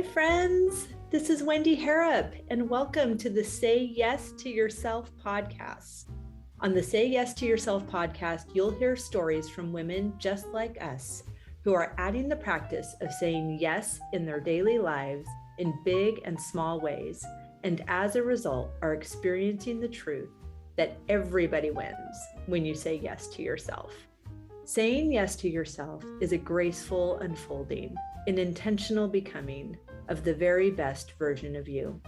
Hi, friends. This is Wendy Harrop, and welcome to the Say Yes to Yourself podcast. On the Say Yes to Yourself podcast, you'll hear stories from women just like us who are adding the practice of saying yes in their daily lives in big and small ways, and as a result, are experiencing the truth that everybody wins when you say yes to yourself. Saying yes to yourself is a graceful unfolding, an intentional becoming of the very best version of you.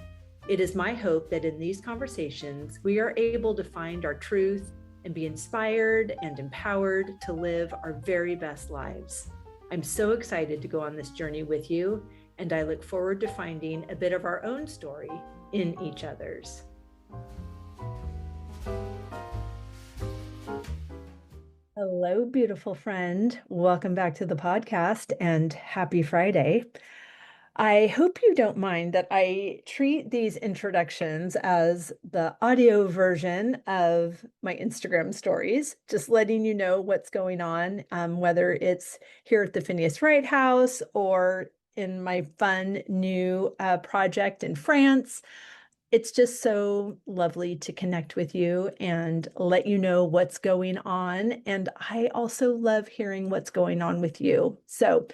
It is my hope that in these conversations, we are able to find our truth and be inspired and empowered to live our very best lives. I'm so excited to go on this journey with you, and I look forward to finding a bit of our own story in each other's. Hello, beautiful friend. Welcome back to the podcast and happy Friday. I hope you don't mind that I treat these introductions as the audio version of my Instagram stories, just letting you know what's going on, whether it's here at the Phineas Wright House or in my fun new project in France. It's just so lovely to connect with you and let you know what's going on. And I also love hearing what's going on with you. So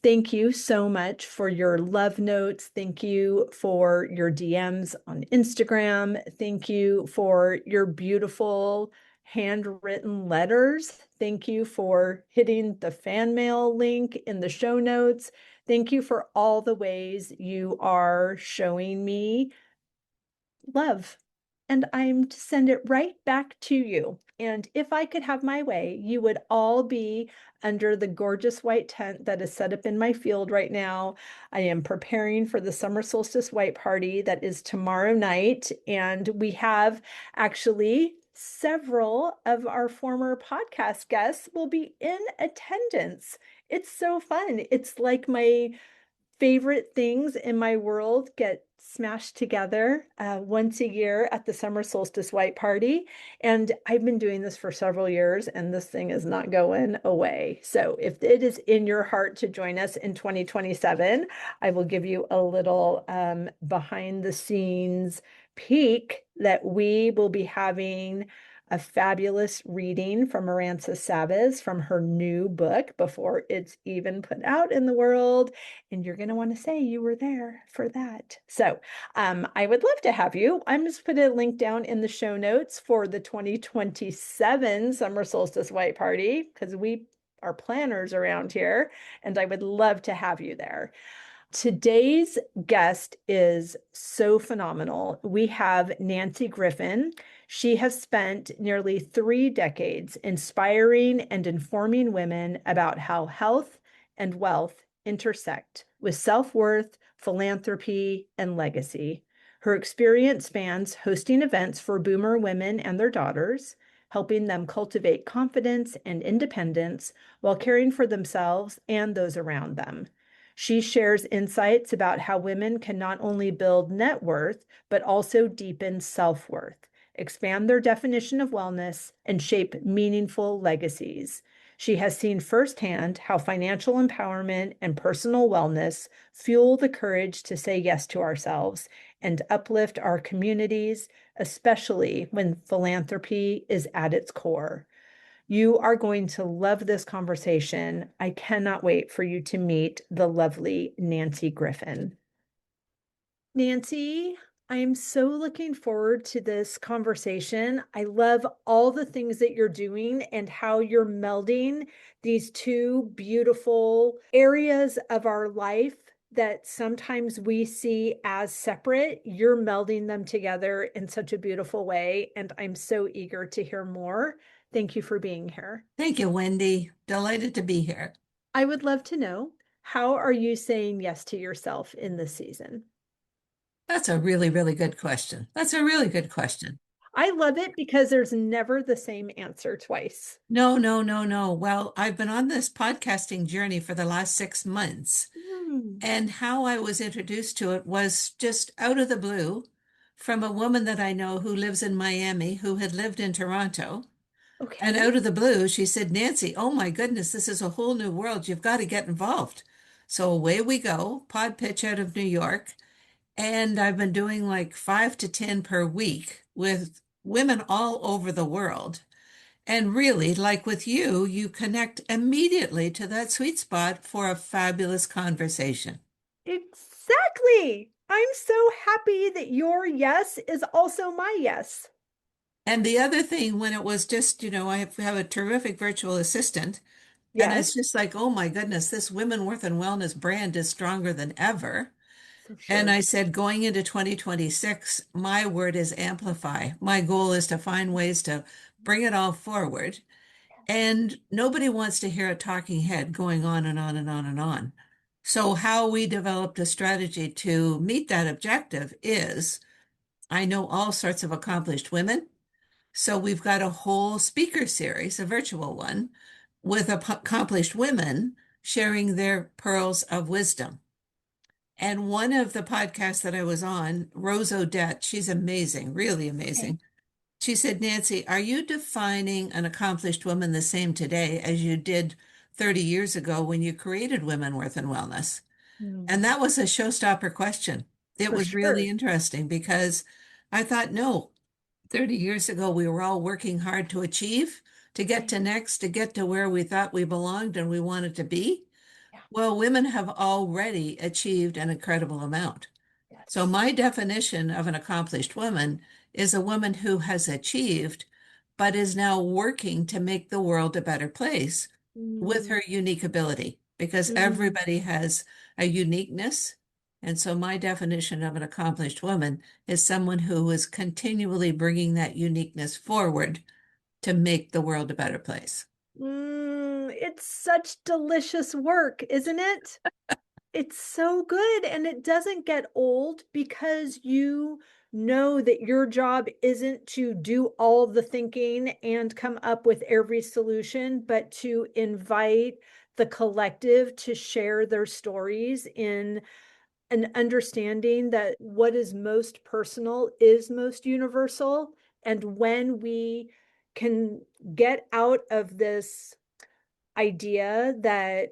thank you so much for your love notes. Thank you for your DMs on Instagram. Thank you for your beautiful handwritten letters. Thank you for hitting the fan mail link in the show notes. Thank you for all the ways you are showing me love, and I'm to send it right back to you. And if I could have my way, you would all be under the gorgeous white tent that is set up in my field right now. I am preparing for the summer solstice white party that is tomorrow night. And we have actually several of our former podcast guests will be in attendance. It's so fun. It's like my favorite things in my world get smashed together once a year at the summer solstice white party. And I've been doing this for several years, and this thing is not going away. So if it is in your heart to join us in 2027, I will give you a little behind the scenes peek that we will be having a fabulous reading from Maranza Sabas from her new book before it's even put out in the world. And you're going to want to say you were there for that. So I would love to have you. I'm just put a link down in the show notes for the 2027 Summer Solstice White Party, because we are planners around here, and I would love to have you there. Today's guest is so phenomenal. We have Nancy Griffin. She has spent nearly 3 decades inspiring and informing women about how health and wealth intersect with self-worth, philanthropy, and legacy. Her experience spans hosting events for boomer women and their daughters, helping them cultivate confidence and independence while caring for themselves and those around them. She shares insights about how women can not only build net worth, but also deepen self-worth, expand their definition of wellness, and shape meaningful legacies. She has seen firsthand how financial empowerment and personal wellness fuel the courage to say yes to ourselves and uplift our communities, especially when philanthropy is at its core. You are going to love this conversation. I cannot wait for you to meet the lovely Nancy Griffin. Nancy, I am so looking forward to this conversation. I love all the things that you're doing and how you're melding these two beautiful areas of our life that sometimes we see as separate. You're melding them together in such a beautiful way, and I'm so eager to hear more. Thank you for being here. Thank you, Wendy. Delighted to be here. I would love to know, how are you saying yes to yourself in this season? That's a really, really good question. That's a really good question. I love it because there's never the same answer twice. No, no, no, no. Well, I've been on this podcasting journey for the last 6 months, and how I was introduced to it was just out of the blue from a woman that I know who lives in Miami, who had lived in Toronto. And Okay. out of the blue, she said, Nancy, oh my goodness, this is a whole new world. You've got to get involved. So away we go, pod pitch out of New York. And I've been doing like 5 to 10 per week with women all over the world. And really, like with you, you connect immediately to that sweet spot for a fabulous conversation. Exactly. I'm so happy that your yes is also my yes. And the other thing, when it was just, I have a terrific virtual assistant, and Yes, it's just like, oh my goodness, this Women Worth and Wellness brand is stronger than ever. for And sure. I said, going into 2026, my word is amplify. My goal is to find ways to bring it all forward. And nobody wants to hear a talking head going on and on and on and on. So, how we developed a strategy to meet that objective is I know all sorts of accomplished women. So, we've got a whole speaker series, a virtual one, with accomplished women sharing their pearls of wisdom. And one of the podcasts that I was on, Rose Odette, she's amazing, really Okay. amazing. She said, Nancy, are you defining an accomplished woman the same today as you did 30 years ago when you created Women Worth and Wellness? And Hmm. that was a showstopper question. It For was really sure. interesting because I thought, no, 30 years ago, we were all working hard to achieve, to get Right. to next, to get to where we thought we belonged and we wanted to be. Yeah. Well, women have already achieved an incredible amount. So, Yes. my definition of an accomplished woman is a woman who has achieved, but is now working to make the world a better place with Mm, her unique ability, because mm, everybody has a uniqueness. And so, my definition of an accomplished woman is someone who is continually bringing that uniqueness forward to make the world a better place. it's such delicious work, isn't it? It's so good and it doesn't get old because you know that your job isn't to do all the thinking and come up with every solution, but to invite the collective to share their stories in an understanding that what is most personal is most universal. And when we can get out of this idea that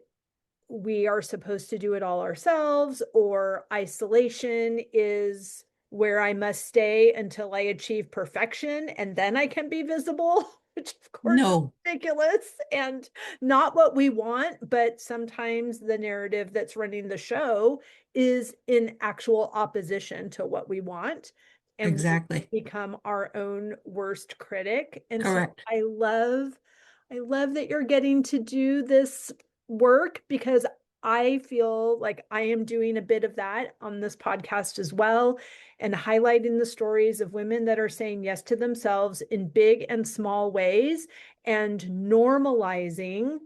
we are supposed to do it all ourselves, or isolation is where I must stay until I achieve perfection and then I can be visible, which of course is No, ridiculous and not what we want. But sometimes the narrative that's running the show is in actual opposition to what we want. And we exactly. become our own worst critic. And so Correct. I love that you're getting to do this work because I feel like I am doing a bit of that on this podcast as well, and highlighting the stories of women that are saying yes to themselves in big and small ways and normalizing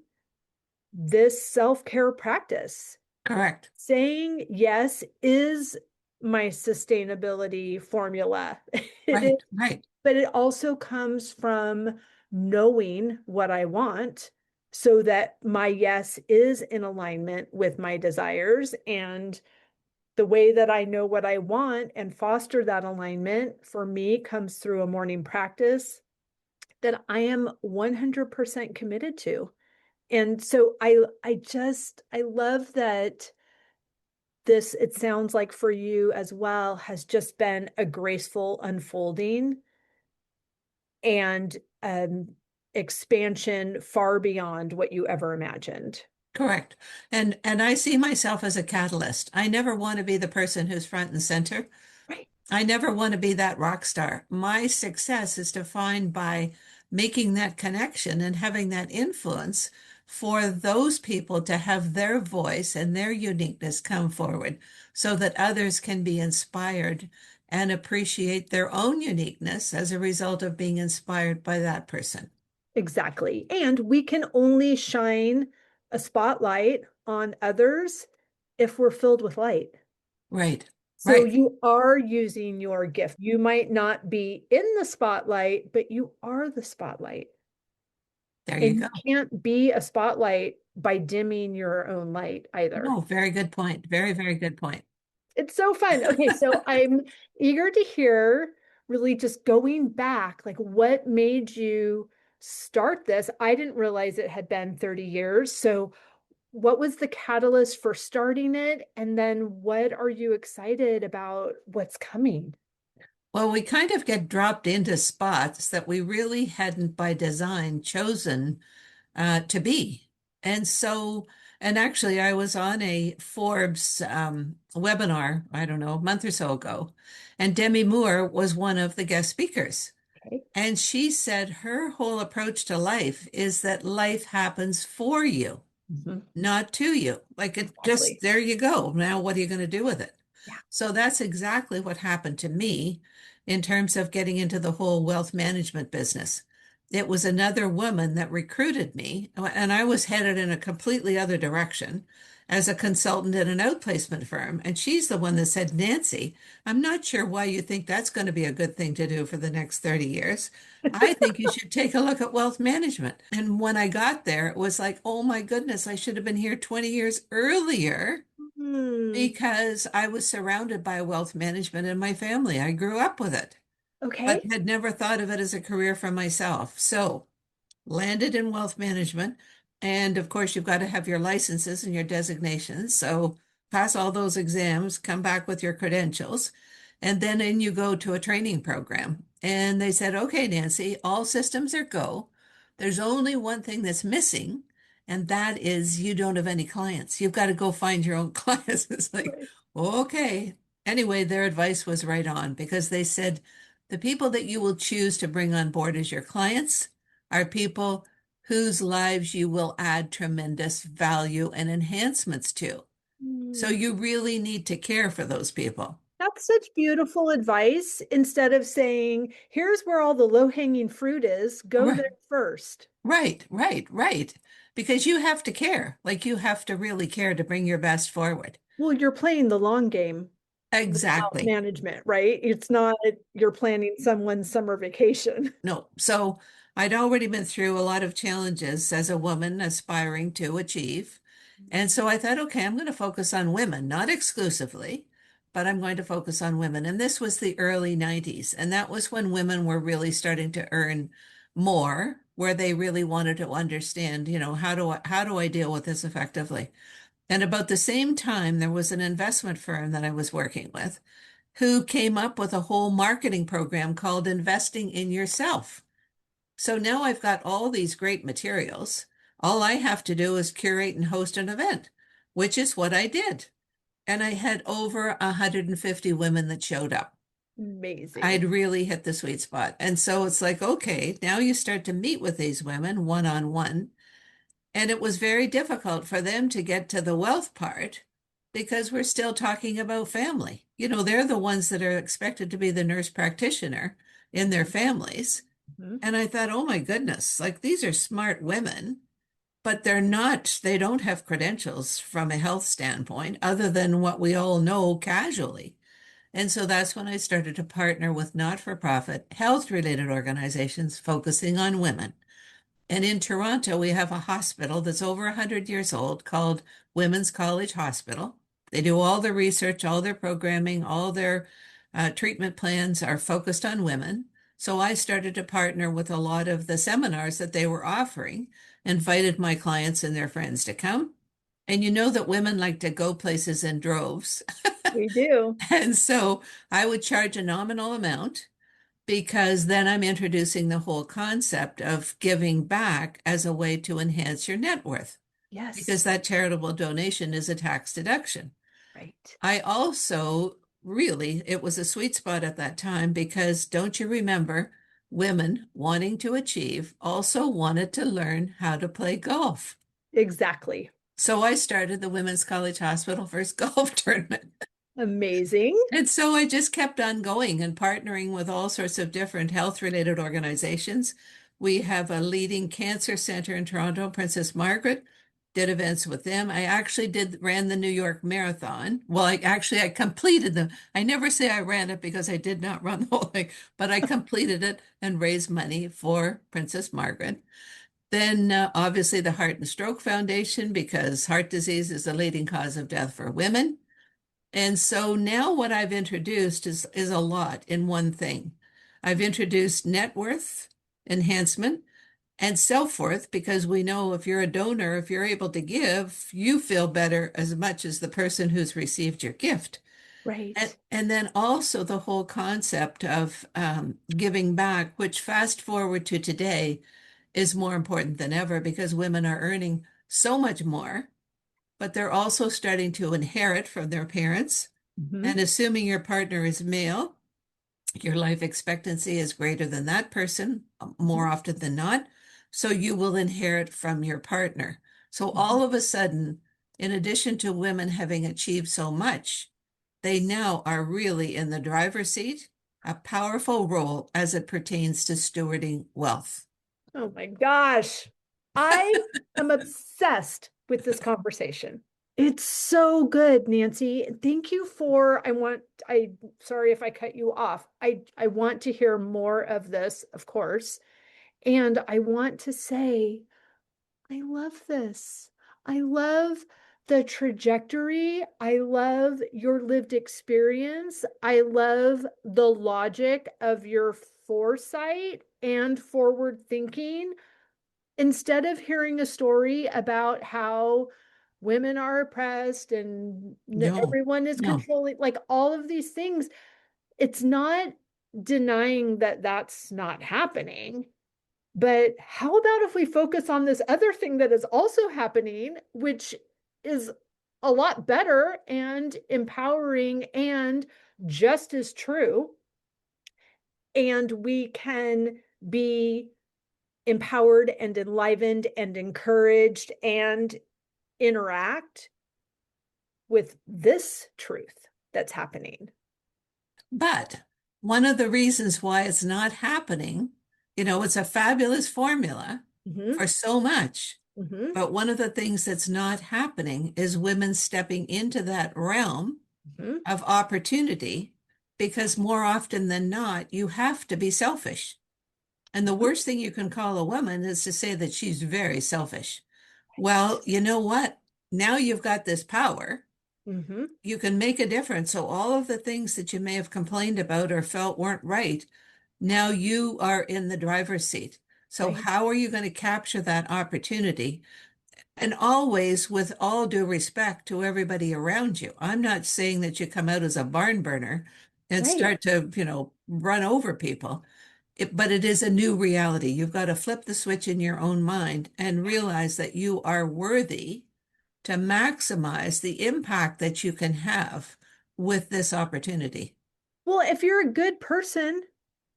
this self-care practice. Correct. Saying yes is my sustainability formula. It is, Right. Right. but it also comes from knowing what I want so that my yes is in alignment with my desires. And the way that I know what I want and foster that alignment for me comes through a morning practice that I am 100% committed to. And so I love that this, it sounds like for you as well, has just been a graceful unfolding and expansion far beyond what you ever imagined. Correct. And I see myself as a catalyst. I never want to be the person who's front and center. Right. I never want to be that rock star. My success is defined by making that connection and having that influence for those people to have their voice and their uniqueness come forward so that others can be inspired and appreciate their own uniqueness as a result of being inspired by that person. Exactly. And we can only shine a spotlight on others if we're filled with light. Right. So Right. you are using your gift. You might not be in the spotlight, but you are the spotlight. There you And go. you can't be a spotlight by dimming your own light either. No, very good point. Very, very good point. It's so fun. Okay, so I'm eager to hear really just going back, like what made you start this? I didn't realize it had been 30 years. So what was the catalyst for starting it? And then what are you excited about what's coming? Well, we kind of get dropped into spots that we really hadn't by design chosen to be. And so, and actually, I was on a Forbes webinar, I don't know, a month or so ago, and Demi Moore was one of the guest speakers. Okay. And she said her whole approach to life is that life happens for you, Mhm. not to you. Like it just, Exactly. there you go. Now, what are you going to do with it? Yeah. So that's exactly what happened to me in terms of getting into the whole wealth management business. It was another woman that recruited me, and I was headed in a completely other direction as a consultant at an outplacement firm. And she's the one that said, Nancy, I'm not sure why you think that's going to be a good thing to do for the next 30 years. I think you should take a look at wealth management. And when I got there, it was like, oh my goodness, I should have been here 20 years earlier Hmm. because I was surrounded by wealth management in my family. I grew up with it, but Okay. had never thought of it as a career for myself. So landed in wealth management. And of course, you've got to have your licenses and your designations. So pass all those exams, come back with your credentials, and then in you go to a training program. And they said, okay, Nancy, all systems are go. There's only one thing that's missing, and that is you don't have any clients. You've got to go find your own clients. It's like, Right. okay. Anyway, their advice was right on because they said the people that you will choose to bring on board as your clients are people whose lives you will add tremendous value and enhancements to. So Hmm. you really need to care for those people. That's such beautiful advice. Instead of saying, here's where all the low-hanging fruit is, go Right, there first. right. Because you have to care. Like you have to really care to bring your best forward. Well, you're playing the long game with wealth Exactly. management, right? It's not you're planning someone's summer vacation. No. So I'd already been through a lot of challenges as a woman aspiring to achieve. And so I thought, okay, I'm going to focus on women, not exclusively, but I'm going to focus on women. And this was the early 90s. And that was when women were really starting to earn more, where they really wanted to understand, how do I deal with this effectively? And about the same time, there was an investment firm that I was working with who came up with a whole marketing program called Investing in Yourself. So now I've got all these great materials. All I have to do is curate and host an event, which is what I did. And I had over 150 women that showed up. Amazing. I'd really hit the sweet spot. And so it's like, okay, now you start to meet with these women one on one. And it was very difficult for them to get to the wealth part because we're still talking about family. They're the ones that are expected to be the nurse practitioner in their families. Mhm. And I thought, oh my goodness, like these are smart women, but they don't have credentials from a health standpoint other than what we all know casually. And so that's when I started to partner with not for profit health related organizations focusing on women. And in Toronto, we have a hospital that's over 100 years old called Women's College Hospital. They do all the research, all their programming, all their treatment plans are focused on women. So I started to partner with a lot of the seminars that they were offering, invited my clients and their friends to come. And you know that women like to go places in droves. We do. And so I would charge a nominal amount because then I'm introducing the whole concept of giving back as a way to enhance your net worth, Yes. because that charitable donation is a tax deduction. Right. I also really, it was a sweet spot at that time because don't you remember, women wanting to achieve also wanted to learn how to play golf. Exactly. So I started the Women's College Hospital first golf tournament. Amazing. And so I just kept on going and partnering with all sorts of different health related organizations. We have a leading cancer center in Toronto, Princess Margaret, did events with them. I actually ran the New York Marathon. Well, I completed them. I never say I ran it because I did not run the whole thing, but I completed it and raised money for Princess Margaret. Then, obviously, the Heart and Stroke Foundation, because heart disease is the leading cause of death for women. And so now what I've introduced is a lot in one thing. I've introduced net worth enhancement, and self-worth, because we know if you're a donor, if you're able to give, you feel better as much as the person who's received your gift. And, Right. and then also the whole concept of giving back, which fast forward to today is more important than ever because women are earning so much more, but they're also starting to inherit from their parents. And Hmm. assuming your partner is male, your life expectancy is greater than that person more Hmm. often than not. So you will inherit from your partner. So Hmm. all of a sudden, in addition to women having achieved so much, they now are really in the driver's seat, a powerful role as it pertains to stewarding wealth. Oh my gosh. I am obsessed with this conversation. It's so good, Nancy. Thank you for, sorry if I cut you off. I want to hear more of this, of course. And I want to say, I love this. I love the trajectory. I love your lived experience. I love the logic of your foresight and forward thinking. Instead of hearing a story about how women are oppressed and No, everyone is no. controlling, like all of these things, it's not denying that that's not happening. But how about if we focus on this other thing that is also happening, which is a lot better and empowering and just as true? And we can be empowered and enlivened and encouraged and interact with this truth that's happening. But one of the reasons why it's not happening, it's a fabulous formula Hmm. for so much. Hmm. But one of the things that's not happening is women stepping into that realm Hmm. of opportunity because more often than not, you have to be selfish. And the Hmm. worst thing you can call a woman is to say that she's very selfish. Well, you know what? Now you've got this power. Hmm. You can make a difference. So all of the things that you may have complained about or felt weren't right, now you are in the driver's seat. So Right. how are you going to capture that opportunity? And always with all due respect to everybody around you. I'm not saying that you come out as a barn burner and Right. start to, run over people. But it is a new reality. You've got to flip the switch in your own mind and realize that you are worthy to maximize the impact that you can have with this opportunity, Well, if you're a good person,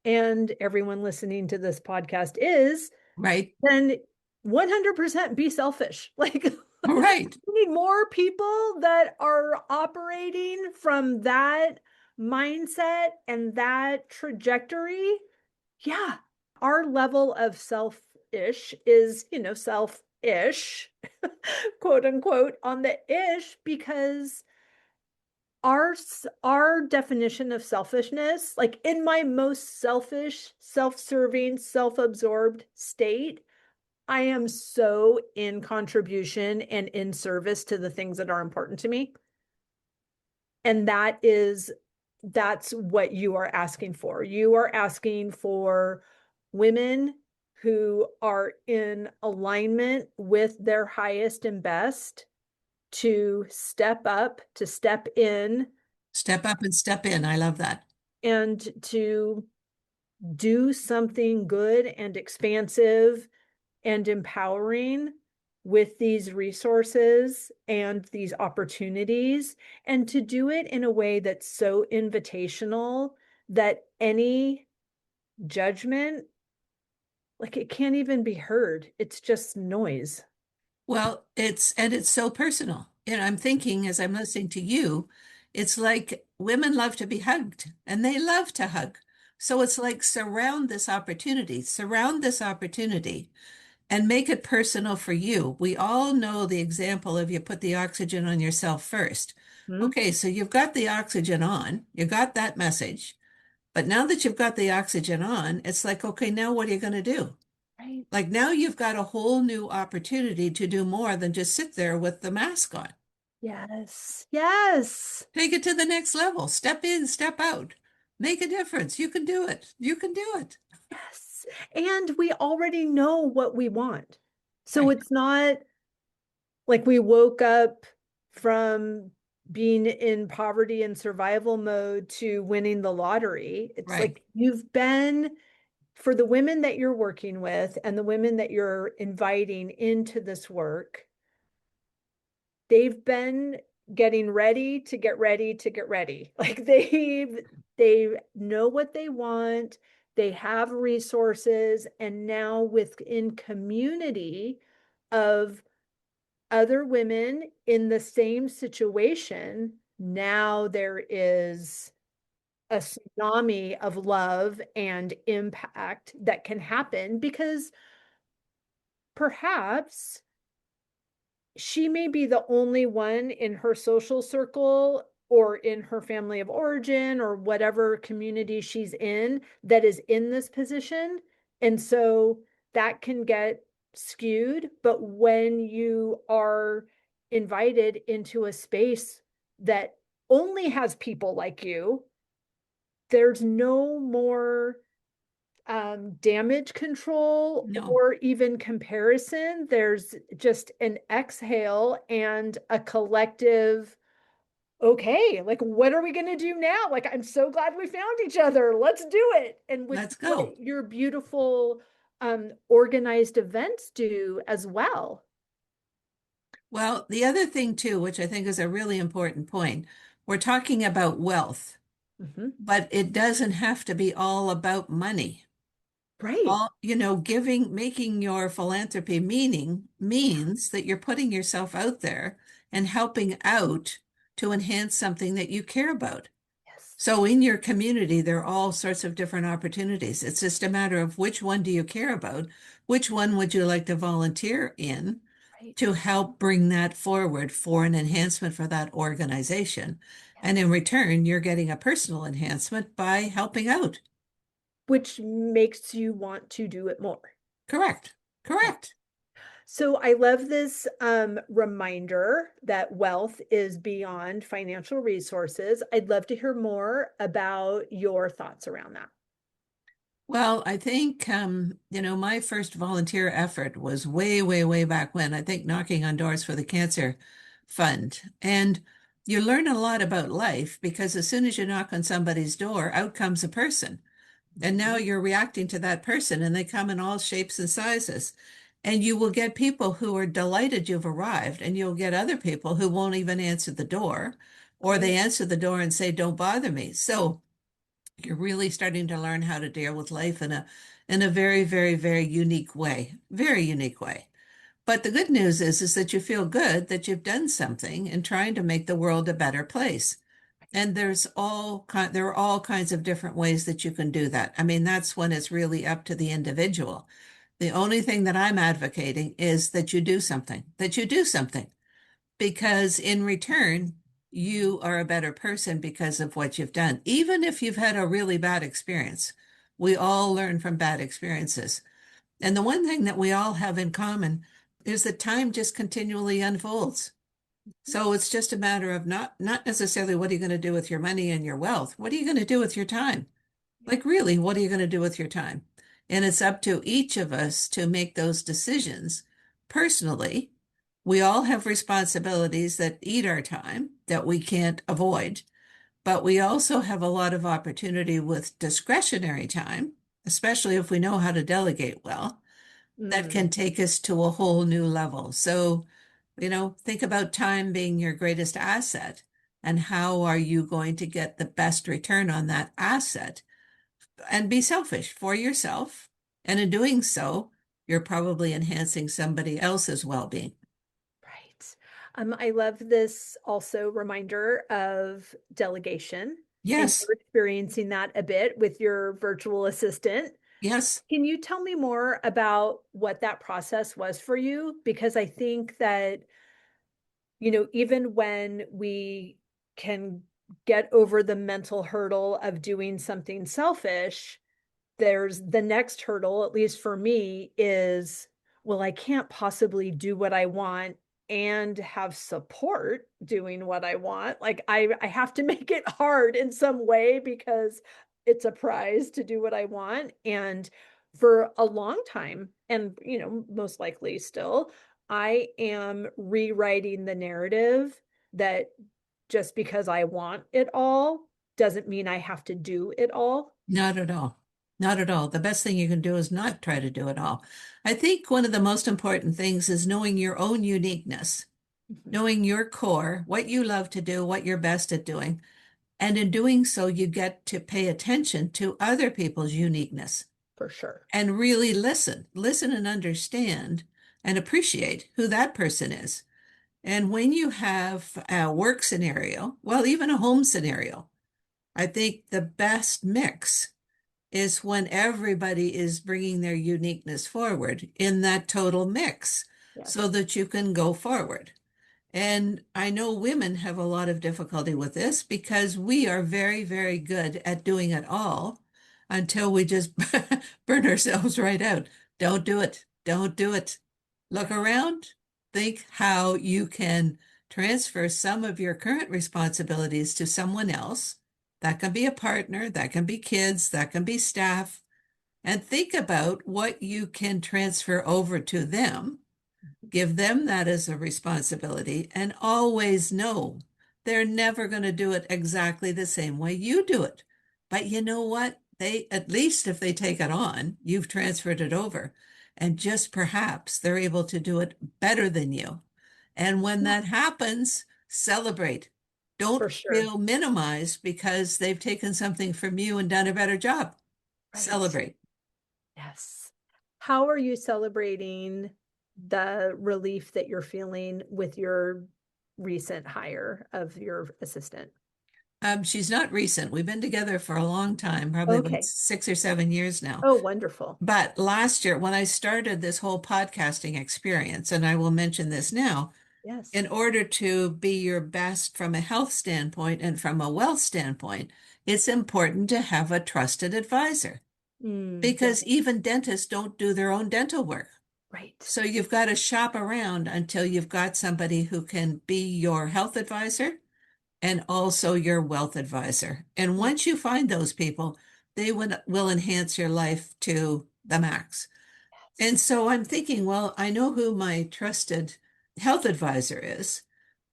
and everyone listening to this podcast is, right? then 100% be selfish. Like, All right. we need more people that are operating from that mindset and that trajectory. Yeah. Our level of selfish is, selfish, quote unquote, on the ish, because our definition of selfishness, like in my most selfish, self-serving, self-absorbed state, I am so in contribution and in service to the things that are important to me. And that's what you are asking for. You are asking for women who are in alignment with their highest and best to step up, to step in, Step up and step in. I love that. and to do something good and expansive and empowering with these resources and these opportunities, and to do it in a way that's so invitational that any judgment, like, it can't even be heard. It's just noise. Well, it's so personal. And I'm thinking as I'm listening to you, it's like women love to be hugged and they love to hug. So it's like surround this opportunity and make it personal for you. We all know the example of you put the oxygen on yourself first. Hmm? Okay, so you've got the oxygen on, you got that message. But now that you've got the oxygen on, it's like, okay, now what are you going to do? Right. Like now you've got a whole new opportunity to do more than just sit there with the mask on. Yes. Yes. Take it to the next level. Step in, step out. Make a difference. You can do it. You can do it. Yes. And we already know what we want. So Right, it's not like we woke up from being in poverty and survival mode to winning the lottery. It's right. like you've been, for the women that you're working with and the women that you're inviting into this work, they've been getting ready to get ready to get ready. Like they know what they want, they have resources, and now within community of other women in the same situation, now there is a tsunami of love and impact that can happen because perhaps she may be the only one in her social circle or in her family of origin or whatever community she's in that is in this position. And so that can get skewed. But when you are invited into a space that only has people like you, there's no more damage control No, or even comparison. There's just an exhale and a collective, okay, like what are we going to do now? Like, I'm so glad we found each other. Let's do it. And which let's what go. your beautiful organized events do as well. Well, the other thing too, which I think is a really important point, we're talking about wealth, Mhm. but it doesn't have to be all about money. Right. Giving, making your philanthropy meaning means that you're putting yourself out there and helping out to enhance something that you care about. Yes. So in your community, there are all sorts of different opportunities. It's just a matter of which one do you care about? Which one would you like to volunteer in Right. to help bring that forward for an enhancement for that organization? And in Yes. return, you're getting a personal enhancement by helping out. Which makes you want to do it more. Correct. Yeah. Correct. So I love this reminder that wealth is beyond financial resources. I'd love to hear more about your thoughts around that. Well, I think, my first volunteer effort was way, way, way back when, I think knocking on doors for the Cancer Fund. And you learn a lot about life because as soon as you knock on somebody's door, out comes a person. And now Mhm. you're reacting to that person, and they come in all shapes and sizes. And you will get people who are delighted you've arrived, and you'll get other people who won't even answer the door, or Right. they answer the door and say, "Don't bother me." So, you're really starting to learn how to deal with life in a very, very, very unique way. Very unique way. But the good news is that you feel good that you've done something in trying to make the world a better place. And there are all kinds of different ways that you can do that. I mean, that's when it's really up to the individual. The only thing that I'm advocating is that you do something, because in return, you are a better person because of what you've done. Even if you've had a really bad experience, we all learn from bad experiences. And the one thing that we all have in common is that time just continually unfolds. So it's just a matter of not necessarily what are you going to do with your money and your wealth. What are you going to do with your time? Yeah. Like, really, what are you going to do with your time? And it's up to each of us to make those decisions personally. We all have responsibilities that eat our time that we can't avoid, but we also have a lot of opportunity with discretionary time, especially if we know how to delegate well, that Mm, can take us to a whole new level. So, think about time being your greatest asset, and how are you going to get the best return on that asset? And be selfish for yourself. And in doing so, you're probably enhancing somebody else's well-being. right. I love this also reminder of delegation, and Yes, you're experiencing that a bit with your virtual assistant. yes, Can you tell me more about what that process was for you? Because I think that, even when we can get over the mental hurdle of doing something selfish, there's the next hurdle, at least for me, is, well, I can't possibly do what I want and have support doing what I want. Like I have to make it hard in some way because it's a prize to do what I want. And for a long time, and most likely still, I am rewriting the narrative that just because I want it all doesn't mean I have to do it all. Not at all. Not at all. The best thing you can do is not try to do it all. I think one of the most important things is knowing your own uniqueness, Mhm. knowing your core, what you love to do, what you're best at doing. And in doing so, you get to pay attention to other people's uniqueness For sure. and really listen and understand and appreciate who that person is. And when you have a work scenario, well, even a home scenario, I think the best mix is when everybody is bringing their uniqueness forward in that total mix so Yes. that you can go forward. And I know women have a lot of difficulty with this because we are very, very good at doing it all until we just burn ourselves right out. Don't do it. Don't do it. Look Right. around. Think how you can transfer some of your current responsibilities to someone else. That can be a partner, that can be kids, that can be staff. And think about what you can transfer over to them, give them that as a responsibility, and always know they're never going to do it exactly the same way you do it. But you know what? They, at least if they take it on, you've transferred it over. And just perhaps they're able to do it better than you. And when Yeah, that happens, celebrate. for Don't sure. feel minimized because they've taken something from you and done a better job. Right. Celebrate. Yes. How are you celebrating the relief that you're feeling with your recent hire of your assistant? She's not recent. We've been together for a long time, probably about Okay. 6 or 7 years now. Oh, wonderful. But last year, when I started this whole podcasting experience, and I will mention this now, Yes. in order to be your best from a health standpoint and from a wealth standpoint, it's important to have a trusted advisor Yeah, because even dentists don't do their own dental work. right. So you've got to shop around until you've got somebody who can be your health advisor and also your wealth advisor. And Mm, once you find those people, they will enhance your life to the max. And yes. so I'm thinking, well, I know who my trusted health advisor is,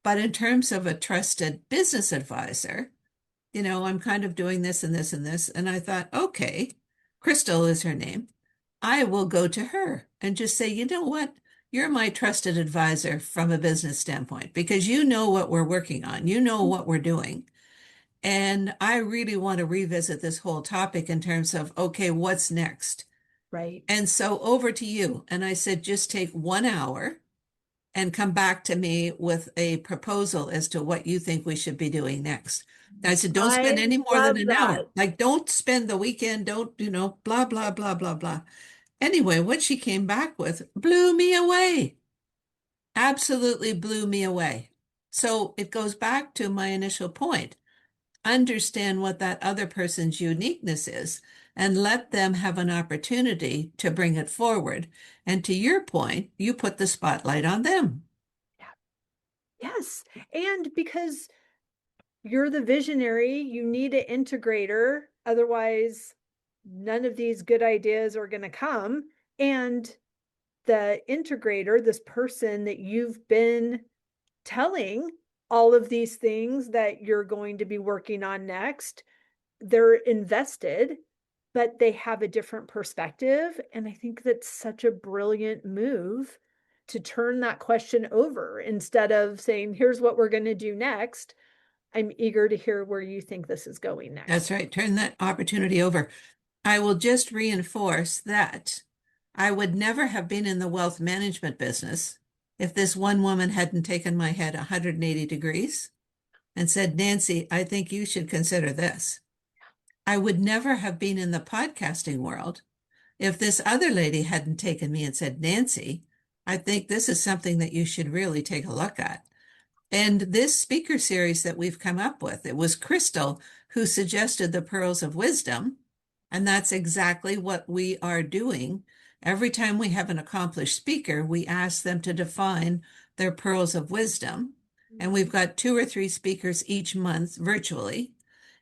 but in terms of a trusted business advisor, I'm kind of doing this and this and this. And I thought, okay, Crystal is her name. I will go to her and just say, you know what? You're my trusted advisor from a business standpoint because you know what we're working on, you know what we're doing. And I really want to revisit this whole topic in terms of, okay, what's next? Right. And so over to you. And I said, just take 1 hour and come back to me with a proposal as to what you think we should be doing next. I said, don't spend I any more than love an that. hour. Like, don't spend the weekend, don't, blah, blah, blah, blah, blah. Anyway, what she came back with blew me away, absolutely blew me away. So it goes back to my initial point. Understand what that other person's uniqueness is and let them have an opportunity to bring it forward. And to your point, you put the spotlight on them. Yeah. Yes. And because you're the visionary, you need an integrator. Otherwise, none of these good ideas are going to come. And the integrator, this person that you've been telling all of these things that you're going to be working on next, they're invested, but they have a different perspective. And I think that's such a brilliant move to turn that question over instead of saying, here's what we're going to do next. I'm eager to hear where you think this is going That's next. right. Turn that opportunity over. I will just reinforce that I would never have been in the wealth management business if this one woman hadn't taken my head 180 degrees and said, Nancy, I think you should consider this. I would never have been in the podcasting world if this other lady hadn't taken me and said, Nancy, I think this is something that you should really take a look at. And this speaker series that we've come up with, it was Crystal who suggested the pearls of wisdom. And that's exactly what we are doing. Every time we have an accomplished speaker, we ask them to define their pearls of wisdom. And we've got 2 or 3 speakers each month virtually.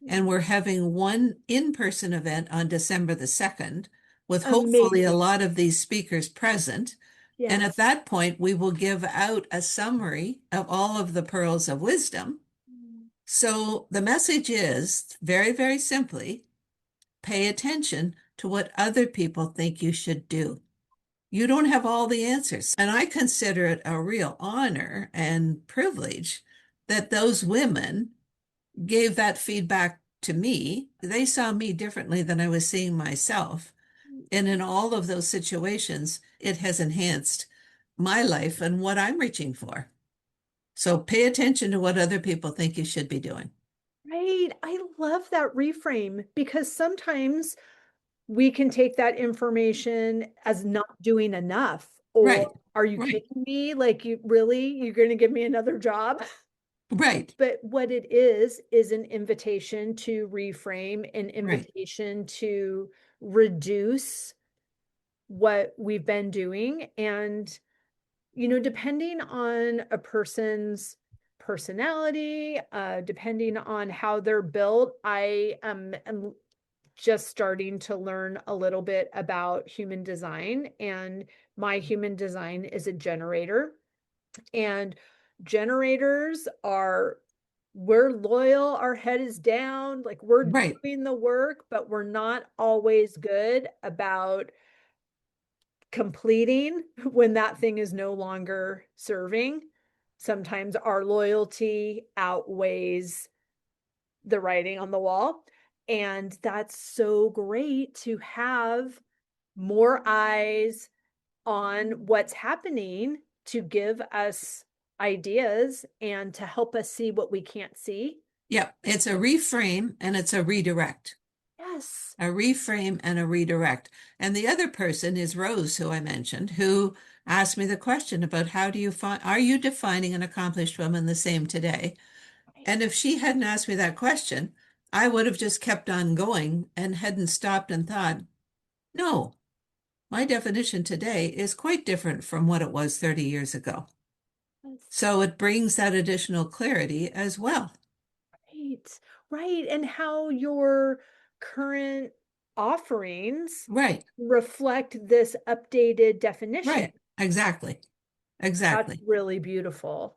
And we're having one in person event on December the 2nd with hopefully a Amazing. lot of these speakers present. And at Yes. that point, we will give out a summary of all of the pearls of wisdom. So the message is very, very simply pay attention to what other people think you should do. You don't have all the answers. And I consider it a real honor and privilege that those women gave that feedback to me. They saw me differently than I was seeing myself. And in all of those situations, it has enhanced my life and what I'm reaching for. So pay attention to what other people think you should be doing. Right. I love that reframe because sometimes we can take that information as not doing enough. Or Right, are you right, kidding me? Like, you really, you're going to give me another job? right, But what it is an invitation to reframe, an right, invitation to reduce what we've been doing. And, depending on a person's personality, depending on how they're built, am just starting to learn a little bit about human design. And my human design is a generator. And generators are, we're loyal, our head is down, like we're right. doing the work, but we're not always good about completing when that thing is no longer serving. Sometimes our loyalty outweighs the writing on the wall. And that's so great to have more eyes on what's happening to give us ideas and to help us see what we can't see. Yep. It's a reframe and it's a redirect. Yes. A reframe and a redirect. And the other person is Rose, who I mentioned, who asked me the question about how do you find, are you defining an accomplished woman the same today? And if she hadn't asked me that question, I would have just kept on going and hadn't stopped and thought, no, my definition today is quite different from what it was 30 years ago. Yes. So it brings that additional clarity as well. Right. Right. And how your current offerings Right, reflect this updated definition. right. Exactly, That's exactly. really beautiful.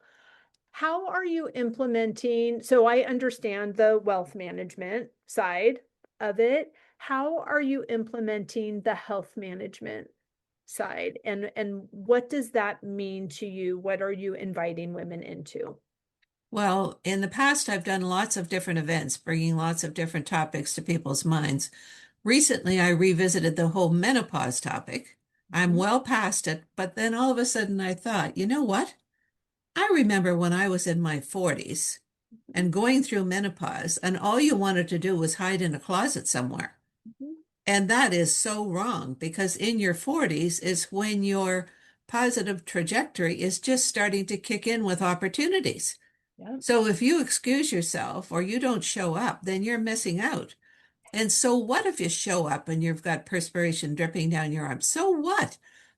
How are you implementing? So I understand the wealth management side of it. How are you implementing the health management side? And what does that mean to you? What are you inviting women into? Well, in the past, I've done lots of different events, bringing lots of different topics to people's minds. Recently, I revisited the whole menopause topic. I'm Mhm, well past it, but then all of a sudden I thought, you know what? I remember when I was in my 40s mhm, and going through menopause, and all you wanted to do was hide in a closet somewhere. mhm. And that is so wrong because in your 40s is when your positive trajectory is just starting to kick in with opportunities. Yeah. So if you excuse yourself or you don't show up, then you're missing out. And so what if you show up and you've got perspiration dripping down your arm? So what?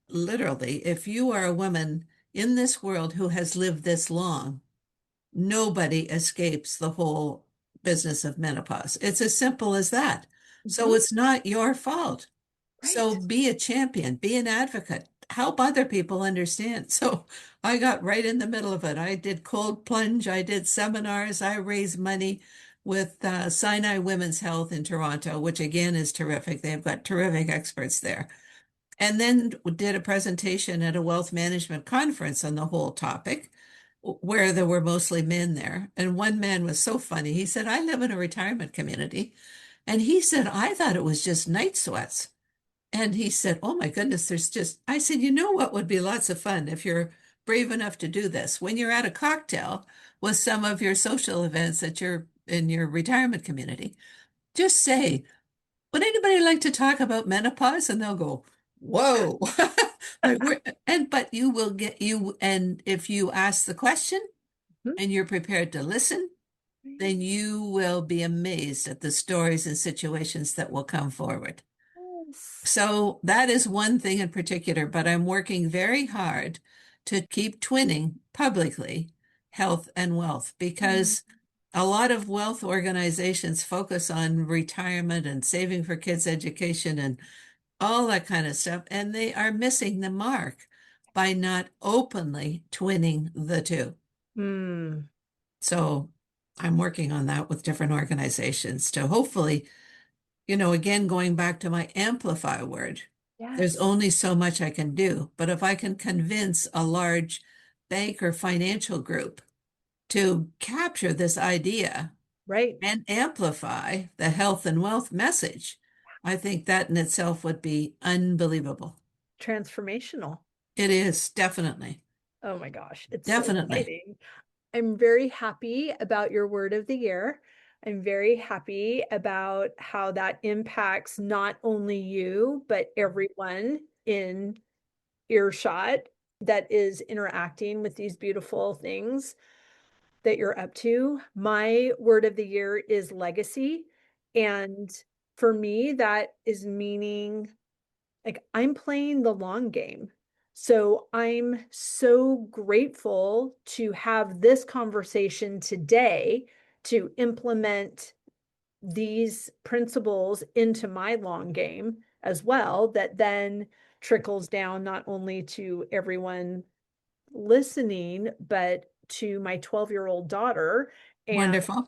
Literally, if you are a woman in this world who has lived this long, nobody escapes the whole business of menopause. It's as simple as that. So Mhm. it's not your fault. So Right. be a champion, be an advocate, help other people understand. So I got right in the middle of it. I did cold plunge, I did seminars, I raised money with Sinai Women's Health in Toronto, which again is terrific. They've got terrific experts there. And then did a presentation at a wealth management conference on the whole topic, where there were mostly men there. And one man was so funny. He said, I live in a retirement community. And he said, I thought it was just night sweats. And he said, oh my goodness, there's just, I said, you know what would be lots of fun if you're brave enough to do this? When you're at a cocktail with some of your social events that you're in your retirement community, just say, would anybody like to talk about menopause? And they'll go, whoa. Like but you will get you, and if you ask the question Mhm. and you're prepared to listen, then you will be amazed at the stories and situations that will come forward. Yes. So that is one thing in particular, but I'm working very hard to keep twinning publicly health and wealth Mm. because a lot of wealth organizations focus on retirement and saving for kids' education and all that kind of stuff. And they are missing the mark by not openly twinning the two. Hmm. So I'm working on that with different organizations to hopefully, again, going back to my amplify word, there's Yes. only so much I can do. But if I can convince a large bank or financial group to capture this idea Right. and amplify the health and wealth message, I think that in itself would be unbelievable. Transformational. It is definitely, Oh my gosh, it's so definitely exciting. I'm very happy about your word of the year. I'm very happy about how that impacts not only you, but everyone in earshot that is interacting with these beautiful things that you're up to. My word of the year is legacy. And for me, that is meaning like I'm playing the long game. So I'm so grateful to have this conversation today to implement these principles into my long game as well, that then trickles down not only to everyone listening, but to my 12-year-old daughter and wonderful.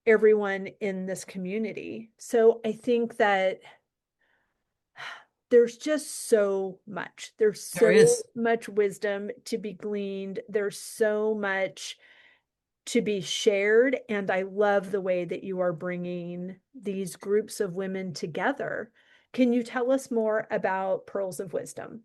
everyone in this community. So I think that there's just so much. There's There so is. much wisdom to be gleaned. There's so much to be shared. And I love the way that you are bringing these groups of women together. Can you tell us more about Pearls of Wisdom?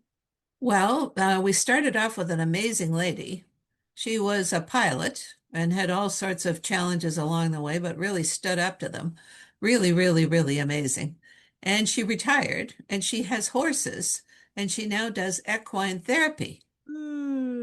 Well, we started off with an amazing lady. She was a pilot and had all sorts of challenges along the way, but really stood up to them. Really, really, really amazing. And she retired and she has horses and she now does equine therapy.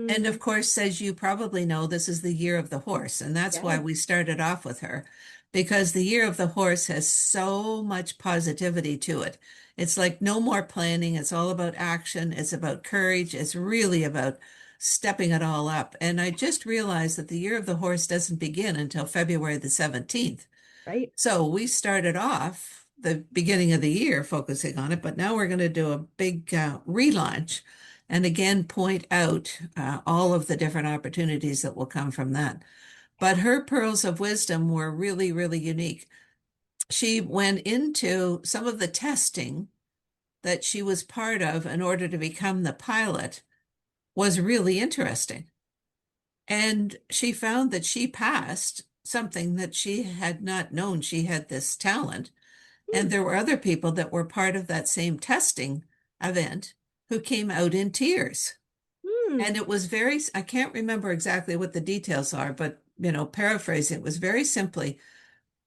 And Mm, of course, as you probably know, this is the year of the horse. And that's why yes, we started off with her, because the year of the horse has so much positivity to it. It's like no more planning. It's all about action. It's about courage. It's really about stepping it all up. And I just realized that the year of the horse doesn't begin until February the 17th. right. So we started off the beginning of the year focusing on it, but now we're going to do a big relaunch and again point out all of the different opportunities that will come from that. But her pearls of wisdom were really, really unique. She went into some of the testing that she was part of in order to become the pilot was really interesting. And she found that she passed something that she had not known she had this talent. And Hmm, there were other people that were part of that same testing event who came out in tears. hmm, And it was very, I can't remember exactly what the details are, but, paraphrasing, it was very simply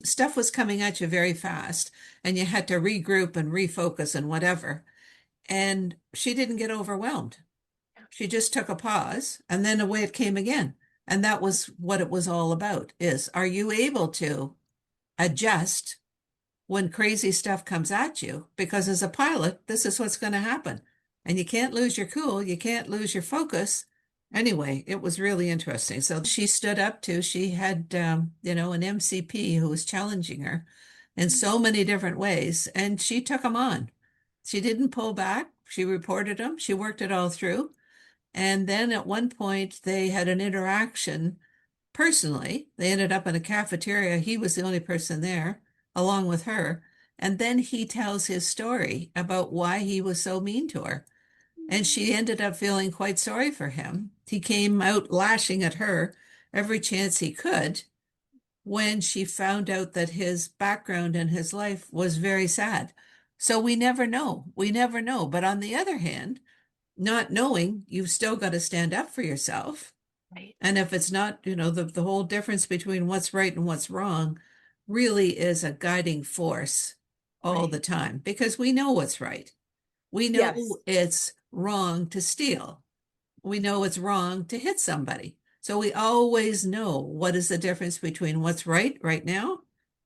stuff was coming at you very fast and you had to regroup and refocus and whatever. And she didn't get overwhelmed. She just took a pause and then away it came again. And that was what it was all about is, are you able to adjust when crazy stuff comes at you? Because as a pilot, this is what's going to happen. And you can't lose your cool, you can't lose your focus. Anyway, it was really interesting. So she stood up to, she had, an MCP who was challenging her in so many different ways, and she took them on. She didn't pull back. She reported them. She worked it all through. And then at one point, they had an interaction personally. They ended up in a cafeteria. He was the only person there, along with her. And then he tells his story about why he was so mean to her. And she ended up feeling quite sorry for him. He came out lashing at her every chance he could when she found out that his background and his life was very sad. So we never know. We never know. But on the other hand, not knowing, you've still got to stand up for yourself. right, And if it's not, the whole difference between what's right and what's wrong really is a guiding force all right. the time because we know what's right. We Yes, know it's wrong to steal. We know it's wrong to hit somebody. So we always know what is the difference between what's right now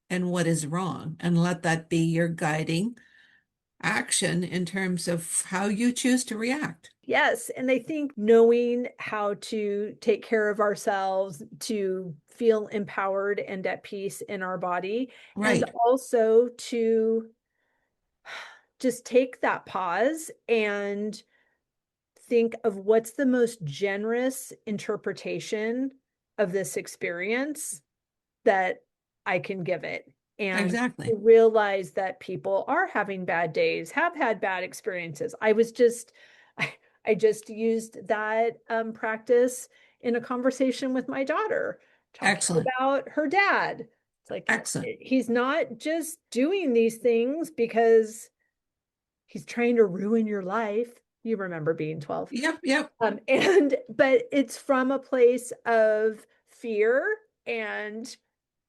and what is wrong. And let that be your guiding action in terms of how you choose to react. yes. And I think knowing how to take care of ourselves, to feel empowered and at peace in our body, and Right. also to just take that pause and think of what's the most generous interpretation of this experience that I can give it. And Exactly. realize that people are having bad days, have had bad experiences. I just used that practice in a conversation with my daughter, talking Excellent. about her dad. It's like Excellent. he's not just doing these things because he's trying to ruin your life. You remember being 12. Yep. Yep. But it's from a place of fear. And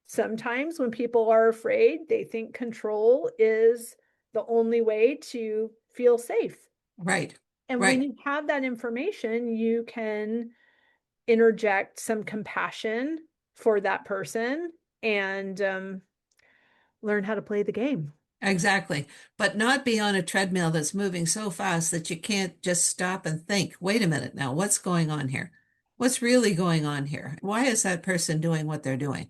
sometimes when people are afraid, they think control is the only way to feel safe. Right. And when Right. you have that information, you can interject some compassion for that person and learn how to play the game. Exactly. But not be on a treadmill that's moving so fast that you can't just stop and think, wait a minute now, what's going on here? What's really going on here? Why is that person doing what they're doing?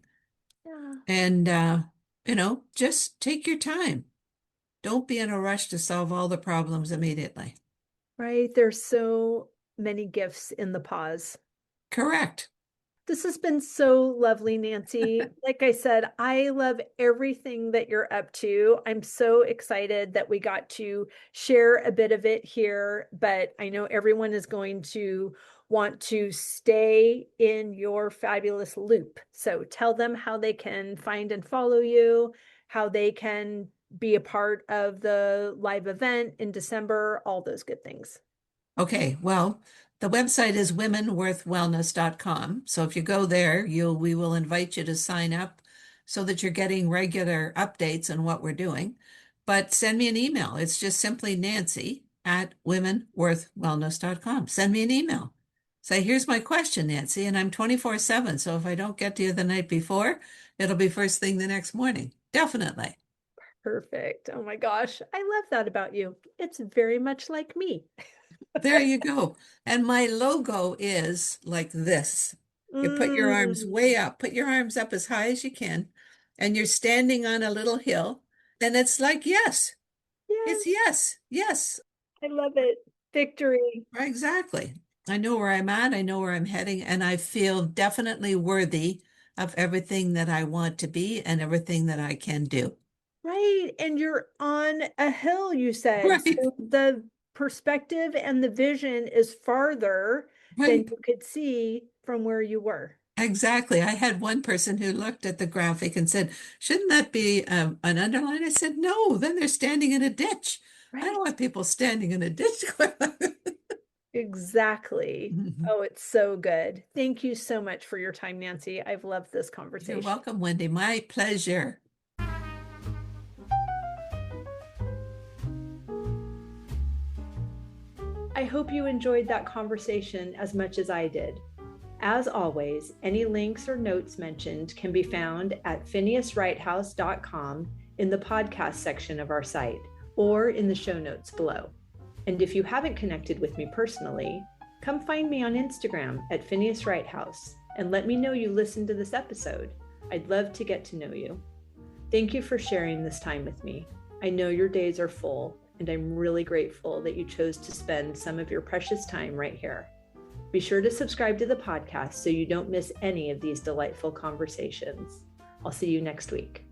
Yeah. And, just take your time. Don't be in a rush to solve all the problems immediately. Right. There's so many gifts in the pause. Correct. This has been so lovely, Nancy. Like I said, I love everything that you're up to. I'm so excited that we got to share a bit of it here, but I know everyone is going to want to stay in your fabulous loop. So tell them how they can find and follow you, how they can be a part of the live event in December, all those good things. Okay, well, the website is womenworthwellness.com. So if you go there, we will invite you to sign up so that you're getting regular updates on what we're doing. But send me an email. It's just simply Nancy at womenworthwellness.com. Send me an email. Say, here's my question, Nancy, and I'm 24/7. So if I don't get to you the night before, it'll be first thing the next morning. Definitely. Perfect. Oh my gosh. I love that about you. It's very much like me. There you go. And my logo is like this. You put your arms Mm, way up, put your arms up as high as you can, and you're standing on a little hill. And it's like, yes, it's yes, yes, yes, I love it. Victory. exactly. I know where I'm at, I know where I'm heading, and I feel definitely worthy of everything that I want to be and everything that I can do. Right. And you're on a hill, you said. Right, So the perspective and the vision is farther than right. you could see from where you were. Exactly. I had one person who looked at the graphic and said, shouldn't that be an underline? I said, no, then they're standing in a ditch. I don't Right. want people standing in a ditch. Exactly. Oh, it's so good. Thank you so much for your time, Nancy. I've loved this You're conversation. welcome, Wendy. My pleasure. I hope you enjoyed that conversation as much as I did. As always, any links or notes mentioned can be found at phineaswrighthouse.com in the podcast section of our site or in the show notes below. And if you haven't connected with me personally, come find me on Instagram at Phineas Wrighthouse and let me know you listened to this episode. I'd love to get to know you. Thank you for sharing this time with me. I know your days are full, and I'm really grateful that you chose to spend some of your precious time right here. Be sure to subscribe to the podcast so you don't miss any of these delightful conversations. I'll see you next week.